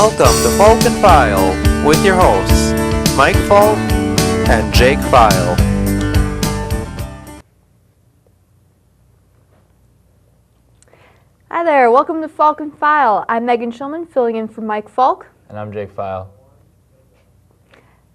Welcome to Falk and File with your hosts, Mike Falk and Jake File. Hi there, welcome to Falk and File. I'm Megan Shulman, filling in for Mike Falk. And I'm Jake File.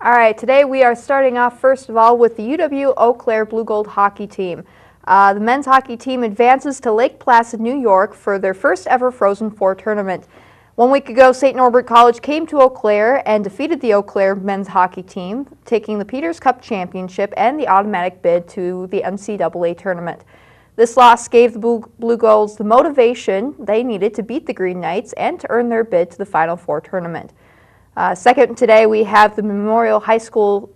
All right, today we are starting off first of all with the UW Eau Claire Blue Gold hockey team. The men's hockey team advances to Lake Placid, New York for their first ever Frozen Four tournament. 1 week ago, St. Norbert College came to Eau Claire and defeated the Eau Claire men's hockey team, taking the Peters Cup championship and the automatic bid to the NCAA tournament. This loss gave the Blue Golds the motivation they needed to beat the Green Knights and to earn their bid to the Final Four tournament. Second today, we have the Memorial High School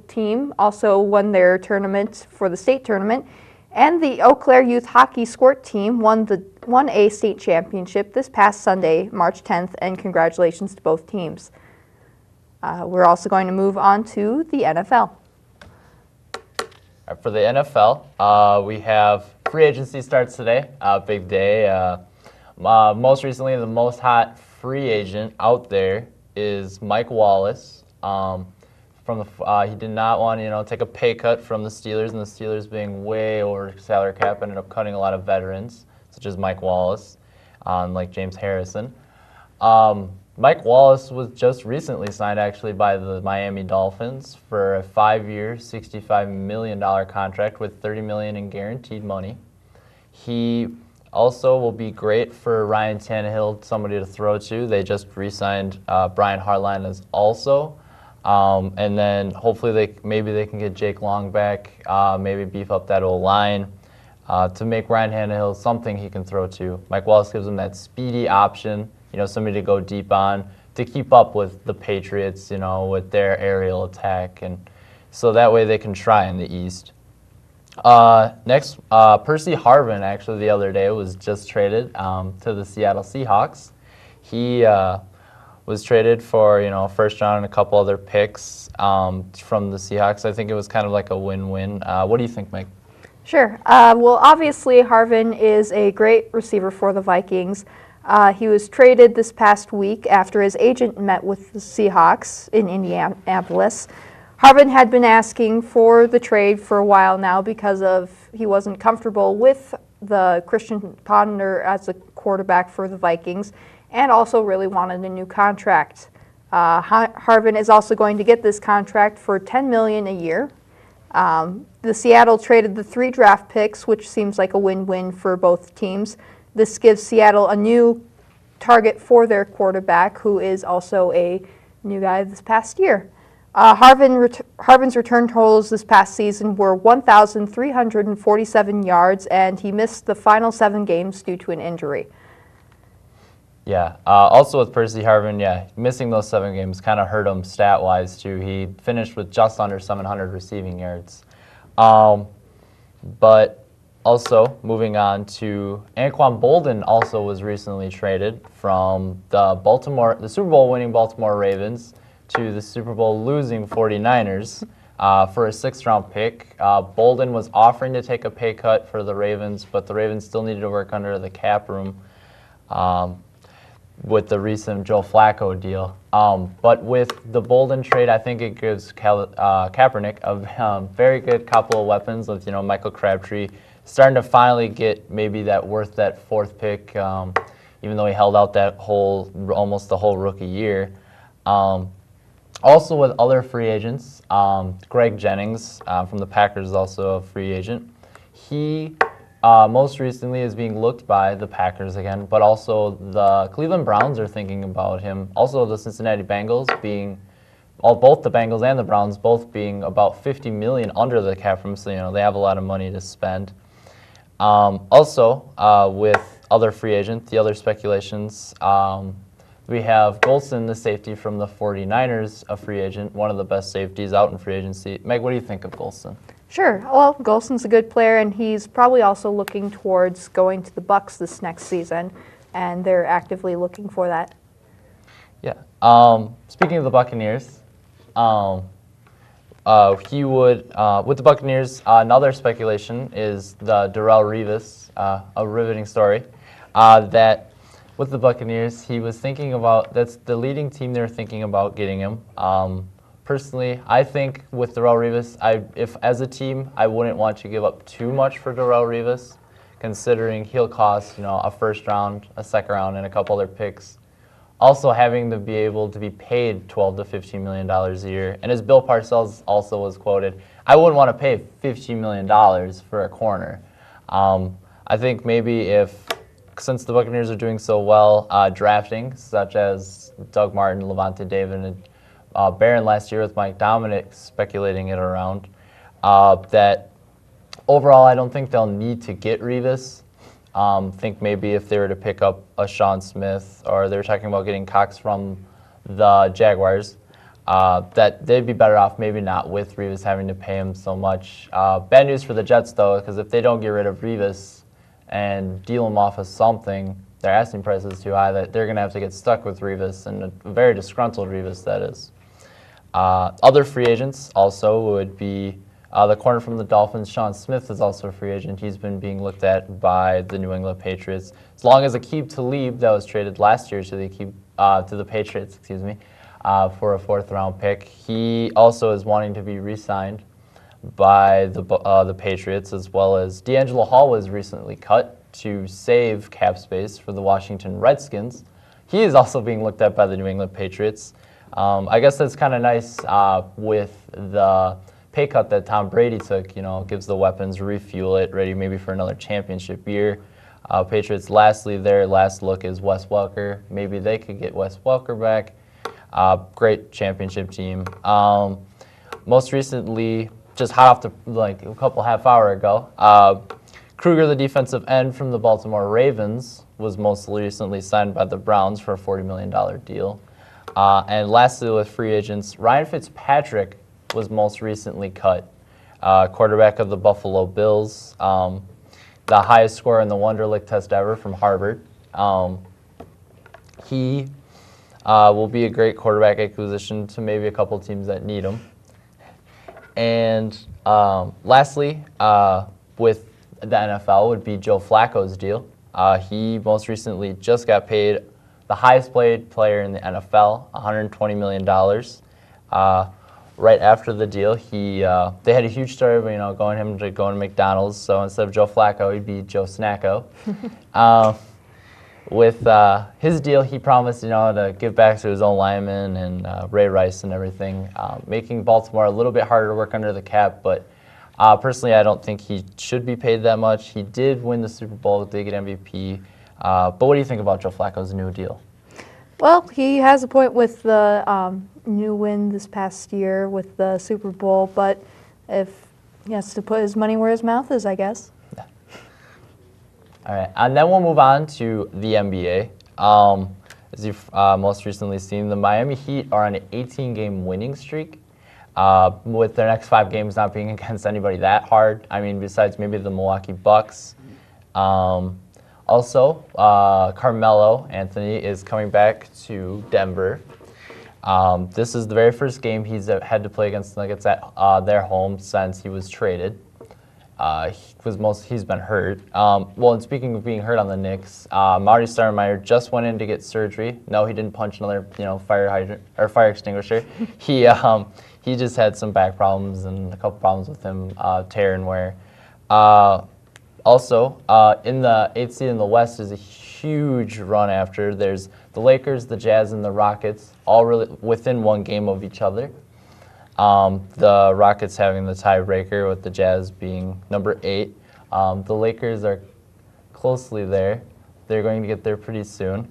team also won their tournament for the state tournament, and the Eau Claire Youth Hockey Squirt team won a state championship this past Sunday, March 10th, and congratulations to both teams. We're also going to move on to the NFL. For the NFL, we have free agency starts today. Big day. Most recently, the most hot free agent out there is Mike Wallace. He did not want to, take a pay cut from the Steelers, and the Steelers being way over salary cap ended up cutting a lot of veterans, such as Mike Wallace, like James Harrison. Mike Wallace was just recently signed actually by the Miami Dolphins for a 5-year, $65 million contract with $30 million in guaranteed money. He also will be great for Ryan Tannehill, somebody to throw to. They just re-signed Brian Hartline as also. And then hopefully maybe they can get Jake Long back, maybe beef up that old line to make Ryan Tannehill something he can throw to. Mike Wallace gives him that speedy option, somebody to go deep on to keep up with the Patriots, with their aerial attack, and so that way they can try in the East. Next, Percy Harvin actually the other day was just traded to the Seattle Seahawks. He was traded for first round and a couple other picks from the Seahawks. I think it was kind of like a win-win. What do you think, Mike? Sure. Well, obviously Harvin is a great receiver for the Vikings. He was traded this past week after his agent met with the Seahawks in Indianapolis. Harvin had been asking for the trade for a while now because he wasn't comfortable with the Christian Ponder as a quarterback for the Vikings, and also really wanted a new contract. Harvin is also going to get this contract for $10 million a year. The Seattle traded the 3 draft picks, which seems like a win-win for both teams. This gives Seattle a new target for their quarterback, who is also a new guy this past year. Harvin's return totals this past season were 1,347 yards, and he missed the final 7 games due to an injury. Yeah, also with Percy Harvin, missing those 7 games kind of hurt him stat-wise too. He finished with just under 700 receiving yards. But also, moving on to Anquan Boldin also was recently traded from the Super Bowl winning Baltimore Ravens to the Super Bowl losing 49ers for a 6th-round pick. Boldin was offering to take a pay cut for the Ravens, but the Ravens still needed to work under the cap room with the recent Joe Flacco deal. But with the Boldin trade, I think it gives Kaepernick a very good couple of weapons with Michael Crabtree starting to finally get maybe worth that 4th pick, even though he held out almost the whole rookie year. Also with other free agents, Greg Jennings from the Packers is also a free agent. He most recently is being looked by the Packers again, but also the Cleveland Browns are thinking about him. Also the Cincinnati Bengals both the Bengals and the Browns both being about $50 million under the cap room, so they have a lot of money to spend. Also, with other free agents, the other speculations, we have Golson, the safety from the 49ers, a free agent, one of the best safeties out in free agency. Meg, what do you think of Golson? Sure. Well, Golson's a good player, and he's probably also looking towards going to the Bucs this next season, and they're actively looking for that. Yeah. Speaking of the Buccaneers, he would, with the Buccaneers, another speculation is the Darrelle Revis, a riveting story, that with the Buccaneers. He was thinking about, that's the leading team they're thinking about getting him. Personally, I think with Darrelle Revis, if as a team, I wouldn't want to give up too much for Darrelle Revis, considering he'll cost, a first round, a second round, and a couple other picks. Also having to be able to be paid $12 to $15 million a year. And as Bill Parcells also was quoted, I wouldn't want to pay $15 million for a corner. I think maybe since the Buccaneers are doing so well drafting, such as Doug Martin, Levante David, and Barron last year with Mike Dominic speculating it around, that overall I don't think they'll need to get Revis. Think maybe if they were to pick up a Sean Smith, or they were talking about getting Cox from the Jaguars, that they'd be better off maybe not with Revis having to pay him so much. Bad news for the Jets, though, because if they don't get rid of Revis and deal him off as something, their asking price is too high, that they're going to have to get stuck with Revis, and a very disgruntled Revis, that is. Other free agents also would be the corner from the Dolphins, Sean Smith, is also a free agent. He's been being looked at by the New England Patriots. As long as Aqib Talib, that was traded last year to the Patriots, for a fourth-round pick. He also is wanting to be re-signed by the Patriots, as well as D'Angelo Hall was recently cut to save cap space for the Washington Redskins. He is also being looked at by the New England Patriots. I guess that's kind of nice with the pay cut that Tom Brady took, gives the weapons, refuel it, ready maybe for another championship year. Patriots, lastly, their last look is Wes Welker. Maybe they could get Wes Welker back. Great championship team. Most recently, just hot off a couple half hour ago, Kruger, the defensive end from the Baltimore Ravens, was most recently signed by the Browns for a $40 million deal. And lastly, with free agents, Ryan Fitzpatrick was most recently cut. Quarterback of the Buffalo Bills, the highest score in the Wonderlic test ever from Harvard. He will be a great quarterback acquisition to maybe a couple teams that need him. And lastly, with the NFL would be Joe Flacco's deal. He most recently just got paid the highest paid player in the NFL, $120 million. Right after the deal, they had a huge story of going to McDonald's. So instead of Joe Flacco, he'd be Joe Snacko. With his deal, he promised to give back to his own linemen and Ray Rice and everything, making Baltimore a little bit harder to work under the cap. But personally, I don't think he should be paid that much. He did win the Super Bowl, did get MVP. But what do you think about Joe Flacco's new deal? Well, he has a point with the new win this past year with the Super Bowl, but if he has to put his money where his mouth is, I guess. Yeah. All right, and then we'll move on to the NBA. As you've most recently seen, the Miami Heat are on an 18-game winning streak, with their next 5 games not being against anybody that hard. I mean, besides maybe the Milwaukee Bucks. Also, Carmelo Anthony is coming back to Denver. This is the very first game he's had to play against the Nuggets at their home since he was traded. He's been hurt. Well, and speaking of being hurt on the Knicks, Marty Stoudemire just went in to get surgery. No, he didn't punch another fire hydrant or fire extinguisher. He just had some back problems and a couple problems with him, tear and wear. Also, in the 8th seed in the West is a huge run after. There's the Lakers, the Jazz, and the Rockets, all really within 1 game of each other. The Rockets having the tiebreaker with the Jazz being number 8. The Lakers are closely there. They're going to get there pretty soon.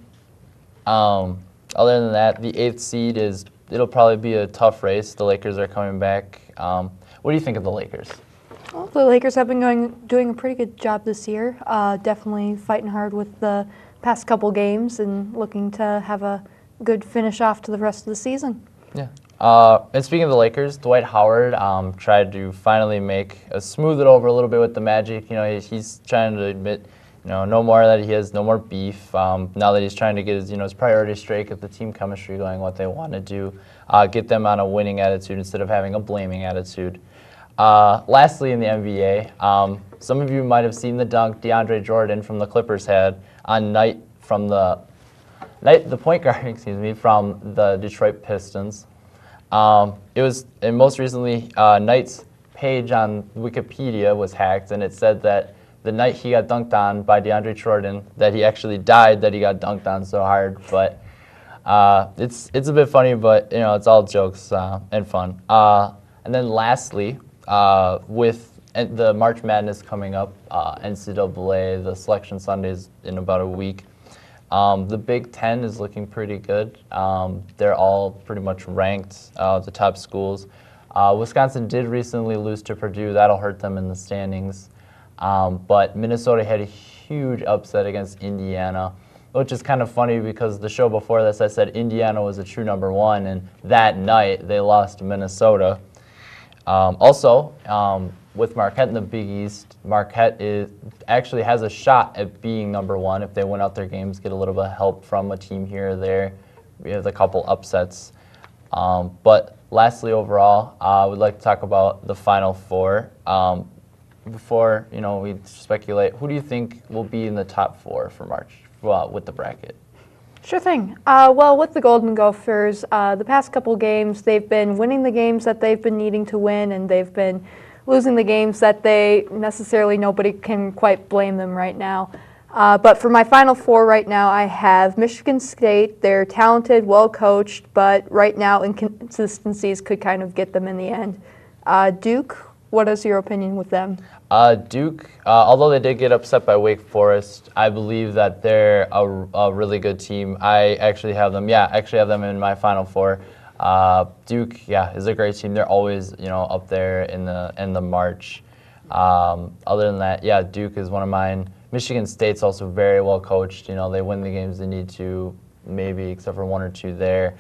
Other than that, the 8th seed it'll probably be a tough race. The Lakers are coming back. What do you think of the Lakers? Well, the Lakers have been doing a pretty good job this year. Definitely fighting hard with the past couple games and looking to have a good finish off to the rest of the season. Yeah. And speaking of the Lakers, Dwight Howard tried to finally smooth it over a little bit with the Magic. He's trying to admit, no more that he has no more beef. Now that he's trying to get his priority straight, get the team chemistry going, what they want to do, get them on a winning attitude instead of having a blaming attitude. Lastly, in the NBA, some of you might have seen the dunk DeAndre Jordan from the Clippers had on night from the the point guard, excuse me, from the Detroit Pistons. It was, and most recently, Knight's page on Wikipedia was hacked, and it said that the night he got dunked on by DeAndre Jordan, that he actually died, that he got dunked on so hard. But it's a bit funny, but it's all jokes and fun. And then lastly, with the March Madness coming up, NCAA, the Selection Sundays in about a week. The Big Ten is looking pretty good. They're all pretty much ranked, the top schools. Wisconsin did recently lose to Purdue. That'll hurt them in the standings. But Minnesota had a huge upset against Indiana, which is kind of funny because the show before this I said Indiana was a true number one, and that night they lost to Minnesota. Also, with Marquette in the Big East, Marquette actually has a shot at being number one if they win out their games, get a little bit of help from a team here or there. We have a couple upsets. But lastly, overall, I would like to talk about the Final Four. Before we speculate, who do you think will be in the top four for March with the bracket? Sure thing. Well, with the Golden Gophers, the past couple games, they've been winning the games that they've been needing to win, and they've been losing the games that nobody can quite blame them right now. But for my Final Four right now, I have Michigan State. They're talented, well-coached, but right now inconsistencies could kind of get them in the end. Duke, what is your opinion with them? Duke, although they did get upset by Wake Forest, I believe that they're a really good team. I actually have them in my Final Four. Duke, is a great team. They're always, up there in the March. Other than that, Duke is one of mine. Michigan State's also very well coached. They win the games they need to, maybe except for one or two there.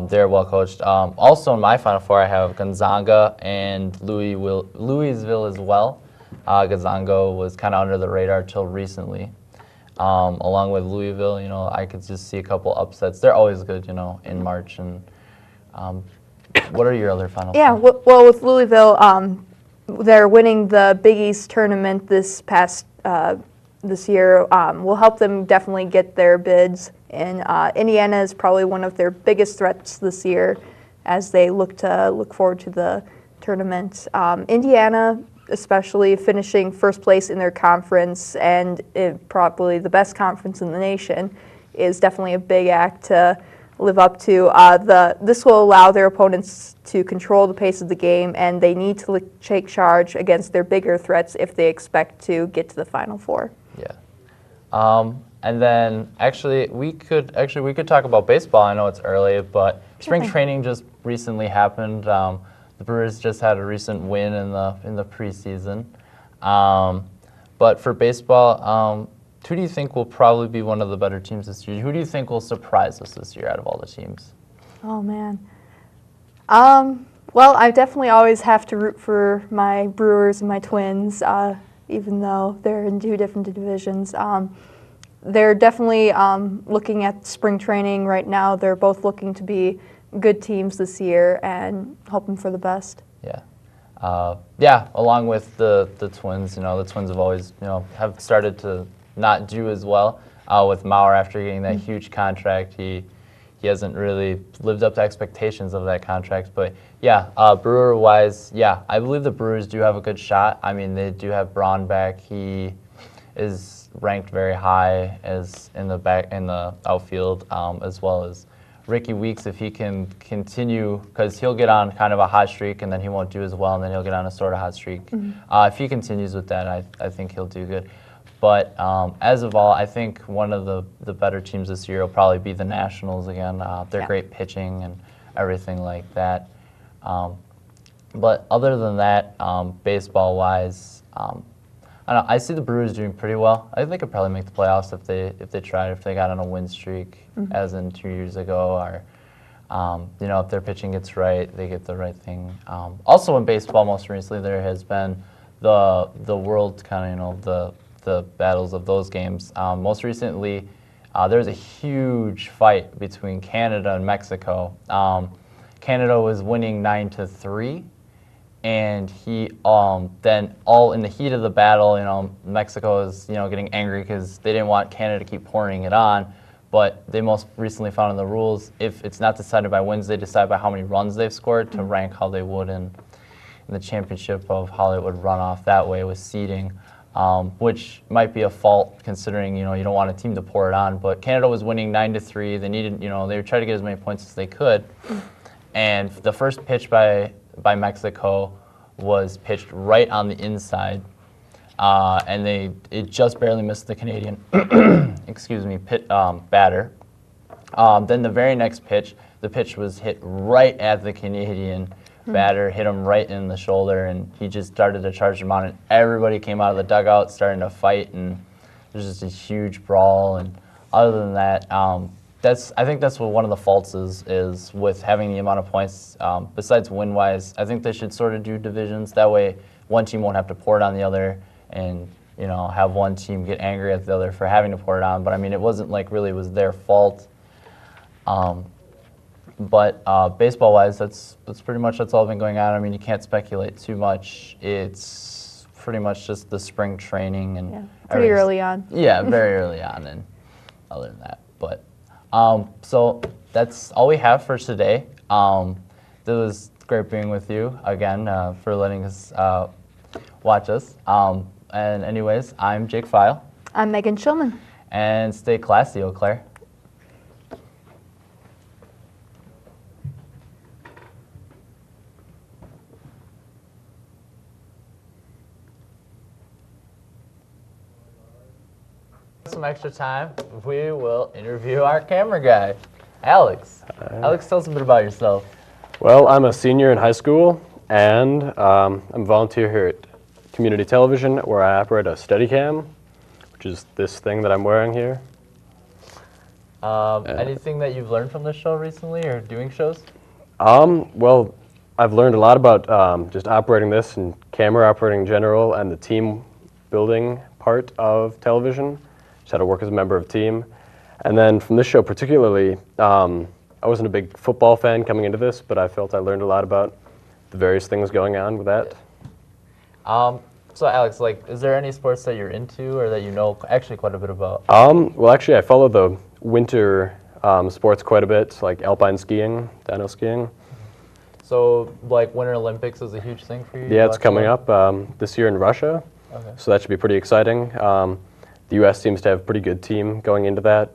They're well coached. Also in my Final Four, I have Gonzaga and Louisville as well. Gonzaga was kind of under the radar till recently. Along with Louisville, I could just see a couple upsets. They're always good, in March. And what are your other Final Four? Well, with Louisville, they're winning the Big East tournament this year. Will help them definitely get their bids. And Indiana is probably one of their biggest threats this year as they look forward to the tournament. Indiana, especially finishing first place in their conference and probably the best conference in the nation, is definitely a big act to live up to. This will allow their opponents to control the pace of the game, and they need to take charge against their bigger threats if they expect to get to the Final Four. Yeah. And then we could talk about baseball. I know it's early, but spring training just recently happened. The Brewers just had a recent win in the preseason. But for baseball, who do you think will probably be one of the better teams this year? Who do you think will surprise us this year out of all the teams? Oh man. Well, I definitely always have to root for my Brewers and my Twins, even though they're in two different divisions. They're definitely looking at spring training right now. They're both looking to be good teams this year and hoping for the best. Along with the Twins, the Twins have always, have started to not do as well with Mauer after getting that huge contract. He hasn't really lived up to expectations of that contract. But Brewer-wise, I believe the Brewers do have a good shot. I mean, they do have Braun back. He is ranked very high as in the outfield, as well as Ricky Weeks, if he can continue, because he'll get on kind of a hot streak and then he won't do as well, and then he'll get on a sort of hot streak. If he continues with that, I think he'll do good. But as of all, I think one of the better teams this year will probably be the Nationals again. They're great pitching and everything like that. But other than that, baseball-wise, I don't know, I see the Brewers doing pretty well. I think they could probably make the playoffs if they tried, if they got on a win streak, as in 2 years ago, or if their pitching gets right, they get the right thing. Also in baseball, most recently, there has been the world kind of the battles of those games. Most recently, there was a huge fight between Canada and Mexico. Canada was winning 9-3. And then all in the heat of the battle, Mexico is, getting angry because they didn't want Canada to keep pouring it on. But they most recently found in the rules, if it's not decided by wins, they decide by how many runs they've scored to rank how they would in the championship of how it would run off that way with seeding, which might be a fault considering, you don't want a team to pour it on. But Canada was winning 9-3. They needed, they were trying to get as many points as they could. And the first pitch by Mexico was pitched right on the inside. And it just barely missed the Canadian, batter. Then the very next pitch, the pitch was hit right at the Canadian batter, hit him right in the shoulder, and he just started to charge him on it. Everybody came out of the dugout starting to fight, and there's just a huge brawl. And other than that, I think that's what one of the faults is with having the amount of points. Besides win-wise, I think they should sort of do divisions. That way, one team won't have to pour it on the other, and have one team get angry at the other for having to pour it on. But I mean, it wasn't like really was their fault. But baseball-wise, that's all been going on. I mean, you can't speculate too much. It's pretty much just the spring training and pretty early on. Yeah, very early on, and other than that. But so that's all we have for today. It was great being with you again for letting us watch us. And anyways, I'm Jake File. I'm Megan Schulman. And stay classy, Eau Claire. Some extra time, we will interview our camera guy, Alex. Alex, tell us a bit about yourself. Well, I'm a senior in high school, and I'm a volunteer here at Community Television, where I operate a Steadicam, which is this thing that I'm wearing here. Anything that you've learned from this show recently, or doing shows? Well, I've learned a lot about just operating this and camera operating in general, and the team building part of television. Just how to work as a member of a team. And then from this show particularly, I wasn't a big football fan coming into this, but I felt I learned a lot about the various things going on with that. So Alex, is there any sports that you're into or that you know actually quite a bit about? Well, actually, I follow the winter sports quite a bit, like alpine skiing, downhill skiing. So, Winter Olympics is a huge thing for you? Yeah, it's coming up this year in Russia, so that should be pretty exciting. The U.S. seems to have a pretty good team going into that.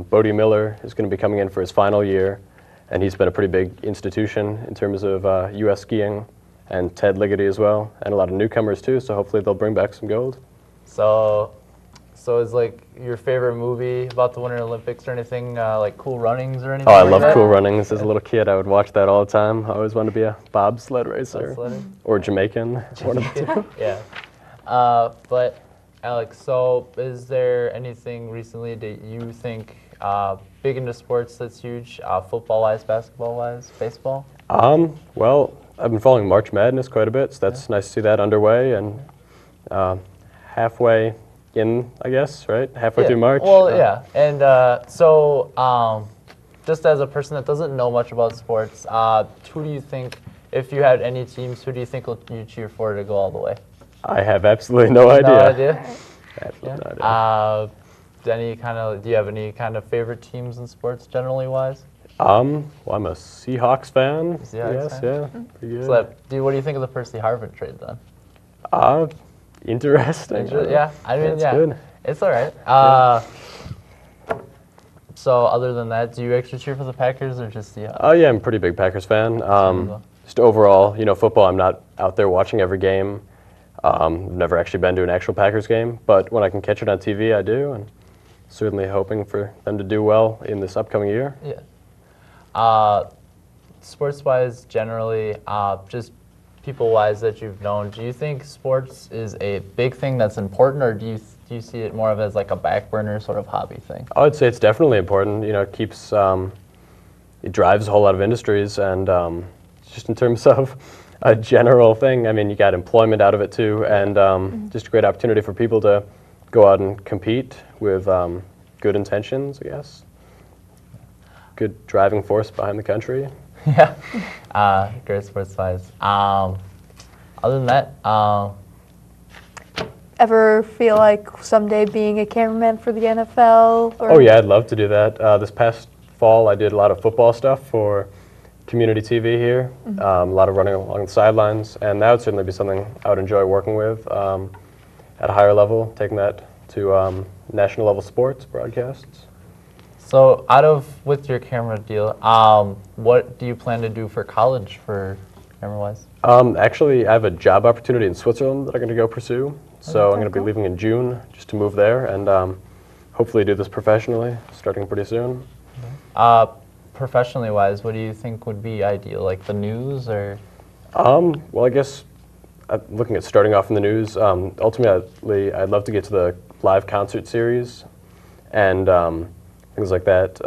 Bodie Miller is going to be coming in for his final year, and he's been a pretty big institution in terms of U.S. skiing, and Ted Ligety as well, and a lot of newcomers too, so hopefully they'll bring back some gold. So is your favorite movie about the Winter Olympics or anything, Cool Runnings or anything? Oh, I like love that? Cool Runnings. As a little kid, I would watch that all the time. I always wanted to be a bobsled racer. Or Jamaican, one of the two. Yeah. But Alex, so is there anything recently that you think big into sports that's huge, football-wise, basketball-wise, baseball? Well, I've been following March Madness quite a bit, so that's nice to see that underway, and halfway in, I guess, right? Halfway through March? Well, yeah. And so just as a person that doesn't know much about sports, who do you think, if you had any teams, who do you think you cheer for to go all the way? I have absolutely no idea. No idea? Absolutely no idea. Do you have any kind of favorite teams in sports, generally wise? Well, I'm a Seahawks fan. Seahawks fan? Yeah, pretty good. So, what do you think of the Percy Harvard trade then? Interesting. Yeah, I mean, It's good. It's all right. So, other than that, do you actually cheer for the Packers or just Seahawks? Oh yeah, I'm a pretty big Packers fan. Just overall, football, I'm not out there watching every game. Never actually been to an actual Packers game, but when I can catch it on TV, I do, and certainly hoping for them to do well in this upcoming year. Yeah. Sports-wise, generally, just people-wise that you've known, do you think sports is a big thing that's important, or do you see it more of as like a back burner sort of hobby thing? I would say it's definitely important. It keeps, it drives a whole lot of industries, and just in terms of a general thing, I mean, you got employment out of it too, and just a great opportunity for people to go out and compete with good intentions, I guess. Good driving force behind the country. Yeah, great sports-wise. Other than that, ever feel like someday being a cameraman for the NFL? Or? Oh yeah, I'd love to do that. This past fall, I did a lot of football stuff for community TV here, a lot of running along the sidelines, and that would certainly be something I would enjoy working with at a higher level, taking that to national level sports broadcasts. So with your camera deal, what do you plan to do for college for camera-wise? Actually, I have a job opportunity in Switzerland that I'm going to go pursue. So I'm going to be leaving in June just to move there and hopefully do this professionally, starting pretty soon. Professionally wise, what do you think would be ideal? Like the news or? Well, I guess looking at starting off in the news, ultimately I'd love to get to the live concert series and things like that.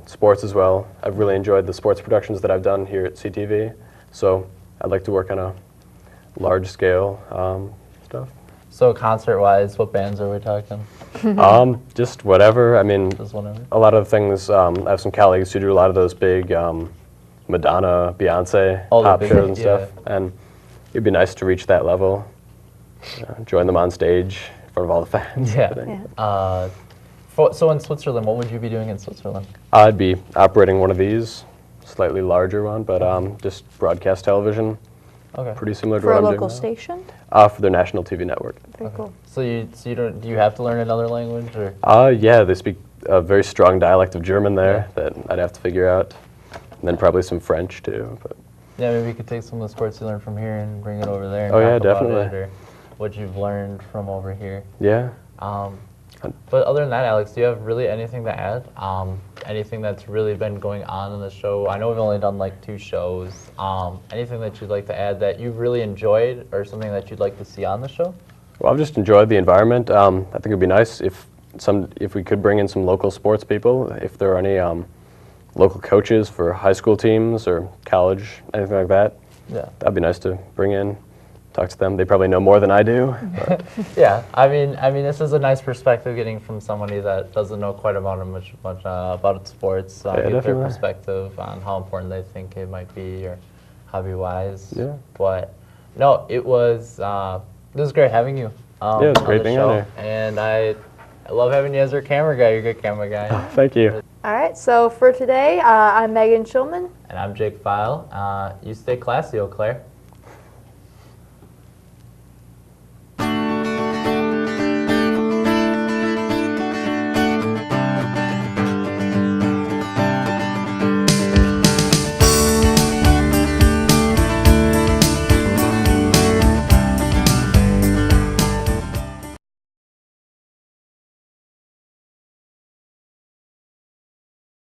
Sports as well. I've really enjoyed the sports productions that I've done here at CTV. So I'd like to work on a large scale stuff. So concert-wise, what bands are we talking? Just whatever. I mean, Just whatever. a lot of things. I have some colleagues who do a lot of those big Madonna, Beyonce pop big, shows and stuff, and it'd be nice to reach that level. Join them on stage in front of all the fans. Yeah. So in Switzerland, what would you be doing in Switzerland? I'd be operating one of these, slightly larger one, but just broadcast television. Okay. Pretty similar to For what a I'm local doing station? now. For their national TV network. Very cool. So you don't, do you have to learn another language or? Yeah, they speak a very strong dialect of German there that I'd have to figure out, and then probably some French too. But Yeah, maybe you could take some of the sports you learned from here and bring it over there. And Oh, yeah, talk about definitely. it, or what you've learned from over here. yeah. But other than that, Alex, do you have really anything to add? Anything that's really been going on in the show? I know we've only done like 2 shows. Anything that you'd like to add that you've really enjoyed or something that you'd like to see on the show? Well, I've just enjoyed the environment. I think it'd be nice if we could bring in some local sports people, if there are any local coaches for high school teams or college, anything like that. Yeah. That'd be nice to bring in, talk to them. They probably know more than I do. But Yeah, I mean, this is a nice perspective getting from somebody that doesn't know quite much about sports. Get their definitely. perspective on how important they think it might be, or hobby-wise. Yeah. But no, it was great having you. Yeah, it was on great the being show. on here. And I love having you as our camera guy. You're a good camera guy. Thank you. All right, so for today, I'm Megan Schulman. And I'm Jake File. You stay classy, Eau Claire.